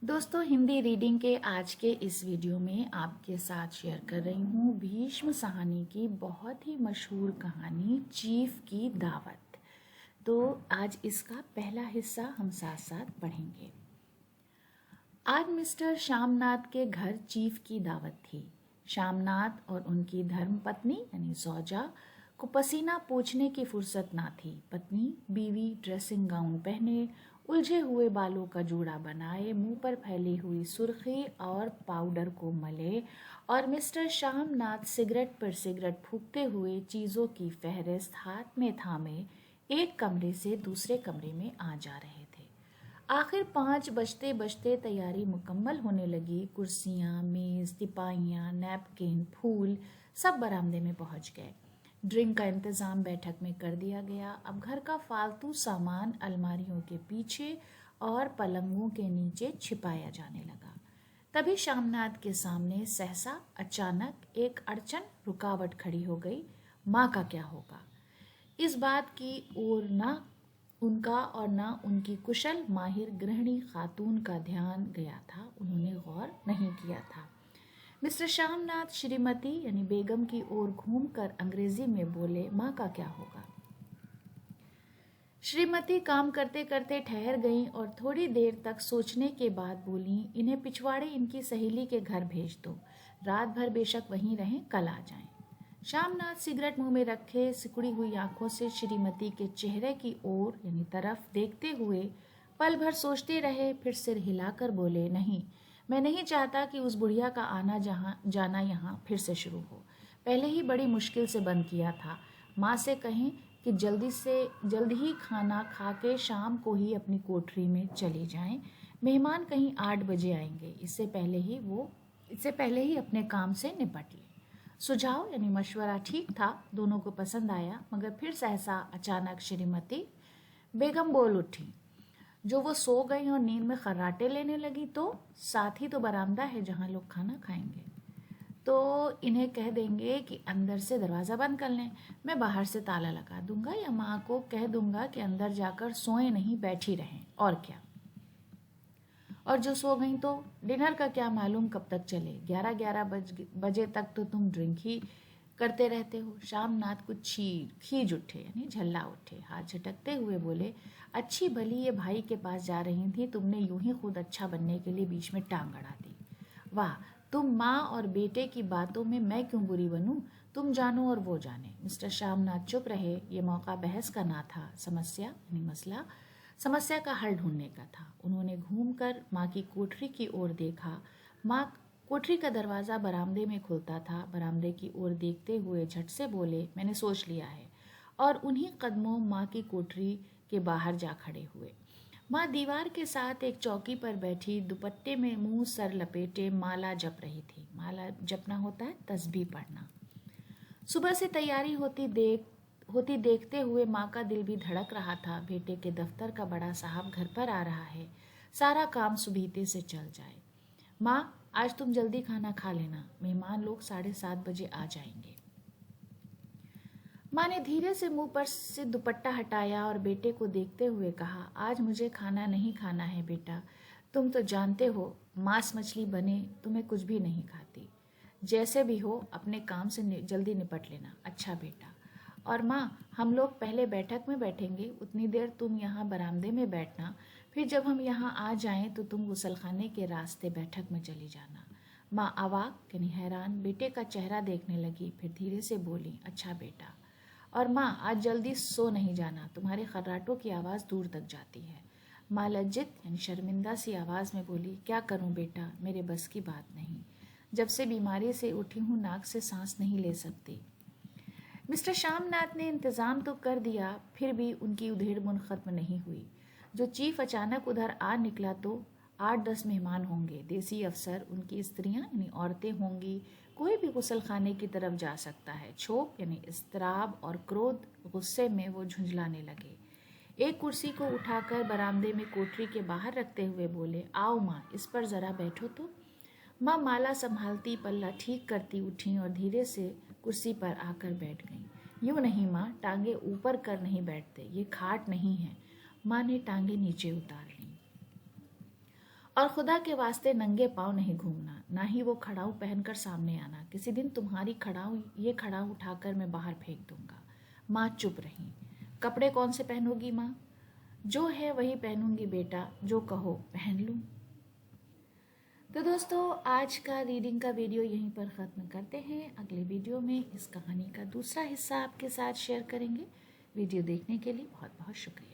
दोस्तों, हिंदी रीडिंग के आज के इस वीडियो में आपके साथ शेयर कर रही हूँ भीष्म साहनी की बहुत ही मशहूर कहानी चीफ की दावत। तो आज इसका पहला हिस्सा हम साथ साथ पढ़ेंगे। आज मिस्टर श्यामनाथ के घर चीफ की दावत थी। श्यामनाथ और उनकी धर्मपत्नी यानी सौजा को पसीना पोंछने की फुर्सत ना थी। पत्नी बीवी ड्रेसिंग गाउन पहने, उलझे हुए बालों का जूड़ा बनाए, मुंह पर फैली हुई सुर्खी और पाउडर को मले और मिस्टर श्यामनाथ सिगरेट पर सिगरेट फूंकते हुए चीज़ों की फहरिस्त हाथ में थामे एक कमरे से दूसरे कमरे में आ जा रहे थे। आखिर 5 बजते बजते तैयारी मुकम्मल होने लगी। कुर्सियाँ, मेज़, तिपाहियाँ, नैपकिन, फूल सब बरामदे में पहुँच गए। ड्रिंक का इंतज़ाम बैठक में कर दिया गया। अब घर का फालतू सामान अलमारियों के पीछे और पलंगों के नीचे छिपाया जाने लगा। तभी श्यामनाथ के सामने सहसा अचानक एक अड़चन रुकावट खड़ी हो गई। माँ का क्या होगा? इस बात की ओर ना उनका और ना उनकी कुशल माहिर गृहिणी खातून का ध्यान गया था। उन्होंने गौर नहीं किया था। मिस्टर श्यामनाथ श्रीमती यानी बेगम की ओर घूमकर अंग्रेजी में बोले, माँ का क्या होगा? श्रीमती काम करते करते ठहर गईं और थोड़ी देर तक सोचने के बाद बोली, इन्हें पिछवाड़े इनकी सहेली के घर भेज दो। रात भर बेशक वहीं रहें, कल आ जाएं। श्यामनाथ सिगरेट मुंह में रखे सिकुड़ी हुई आंखों से श्रीमती के चेहरे की ओर यानी तरफ देखते हुए पल भर सोचते रहे। फिर सिर हिलाकर बोले, नहीं, मैं नहीं चाहता कि उस बुढ़िया का आना जाना यहाँ फिर से शुरू हो। पहले ही बड़ी मुश्किल से बंद किया था। माँ से कहें कि जल्द ही खाना खा के शाम को ही अपनी कोठरी में चली जाएं। मेहमान कहीं 8 बजे आएंगे। इससे पहले ही अपने काम से निपट लें। सुझाव यानी मशवरा ठीक था, दोनों को पसंद आया। मगर फिर सहसा अचानक श्रीमती बेगम बोल उठी। जो वो सो गई और नींद में खर्राटे लेने लगी, तो साथ ही तो बरामदा है जहाँ लोग खाना खाएंगे। तो इन्हें कह देंगे कि अंदर से दरवाज़ा बंद कर लें। मैं बाहर से ताला लगा दूंगा या माँ को कह दूंगा कि अंदर जाकर सोए नहीं, बैठी रहें। और क्या? और जो सो गई तो डिनर का क्या मालूम कब तक चले। 11 बजे तक तो तुम ड्रिंक ही करते रहते हो। श्यामनाथ कुछ खींच उठे यानी झल्ला उठे। हाथ झटकते हुए बोले, अच्छी भली ये भाई के पास जा रही थी, तुमने यूं ही खुद अच्छा बनने के लिए बीच में टांग अड़ा दी। वाह, तुम माँ और बेटे की बातों में मैं क्यों बुरी बनूं? तुम जानो और वो जाने। मिस्टर श्यामनाथ चुप रहे। ये मौका बहस का ना था, समस्या का हल ढूंढने का था। उन्होंने घूमकर माँ की कोठरी की ओर देखा। माँ कोठरी का दरवाज़ा बरामदे में खुलता था। बरामदे की ओर देखते हुए झट से बोले, मैंने सोच लिया है। और उन्हीं कदमों माँ की कोठरी के बाहर जा खड़े हुए। माँ दीवार के साथ एक चौकी पर बैठी दुपट्टे में मुंह सर लपेटे माला जप रही थी। माला जपना होता है तस्बीह पढ़ना। सुबह से तैयारी होती देखते हुए माँ का दिल भी धड़क रहा था। बेटे के दफ्तर का बड़ा साहब घर पर आ रहा है, सारा काम सुबीते से चल जाए। माँ, आज तुम जल्दी खाना खा लेना, मेहमान लोग 7:30 बजे आ जाएंगे। माँ ने धीरे से मुंह पर से दुपट्टा हटाया और बेटे को देखते हुए कहा, आज मुझे खाना नहीं खाना है बेटा। तुम तो जानते हो मांस मछली बने तुम्हें कुछ भी नहीं खाती। जैसे भी हो अपने काम से जल्दी निपट लेना। अच्छा बेटा। और माँ, हम लोग पहले बैठक में बैठेंगे, उतनी देर तुम यहाँ बरामदे में बैठना। फिर जब हम यहाँ आ जाएं तो तुम गुसलखाने के रास्ते बैठक में चली जाना। माँ अवाक यानी हैरान बेटे का चेहरा देखने लगी। फिर धीरे से बोली, अच्छा बेटा। और माँ, आज जल्दी सो नहीं जाना, तुम्हारे खर्राटों की आवाज़ दूर तक जाती है। माँ लज्जित यानी शर्मिंदा सी आवाज़ में बोली, क्या करूँ बेटा, मेरे बस की बात नहीं। जब से बीमारी से उठी हूँ नाक से सांस नहीं ले सकती। मिस्टर श्यामनाथ ने इंतज़ाम तो कर दिया, फिर भी उनकी उधेड़-बुन खत्म नहीं हुई। जो चीफ अचानक उधर आ निकला तो 8-10 मेहमान होंगे, देसी अफसर, उनकी स्त्रियां यानी औरतें होंगी। कोई भी गुसलखाने की तरफ जा सकता है। क्षोभ यानी इस्तराब और क्रोध गुस्से में वो झुंझलाने लगे। एक कुर्सी को उठाकर बरामदे में कोठरी के बाहर रखते हुए बोले, आओ माँ, इस पर ज़रा बैठो तो। माँ माला संभालती पल्ला ठीक करती उठी और धीरे से कुर्सी पर आकर बैठ गईं। यूँ नहीं माँ, टांगे ऊपर कर नहीं बैठते, ये खाट नहीं है। माँ ने टांगे नीचे उतार ली और खुदा के वास्ते नंगे पाँव नहीं घूमना, ना ही वो खड़ाऊ पहनकर सामने आना। किसी दिन तुम्हारी ये खड़ाऊ उठाकर मैं बाहर फेंक दूंगा। माँ चुप रही। कपड़े कौन से पहनोगी माँ? जो है वही पहनूंगी बेटा, जो कहो पहन लूँ। तो दोस्तों, आज का रीडिंग का वीडियो यहीं पर ख़त्म करते हैं। अगले वीडियो में इस कहानी का दूसरा हिस्सा आपके साथ शेयर करेंगे। वीडियो देखने के लिए बहुत बहुत शुक्रिया।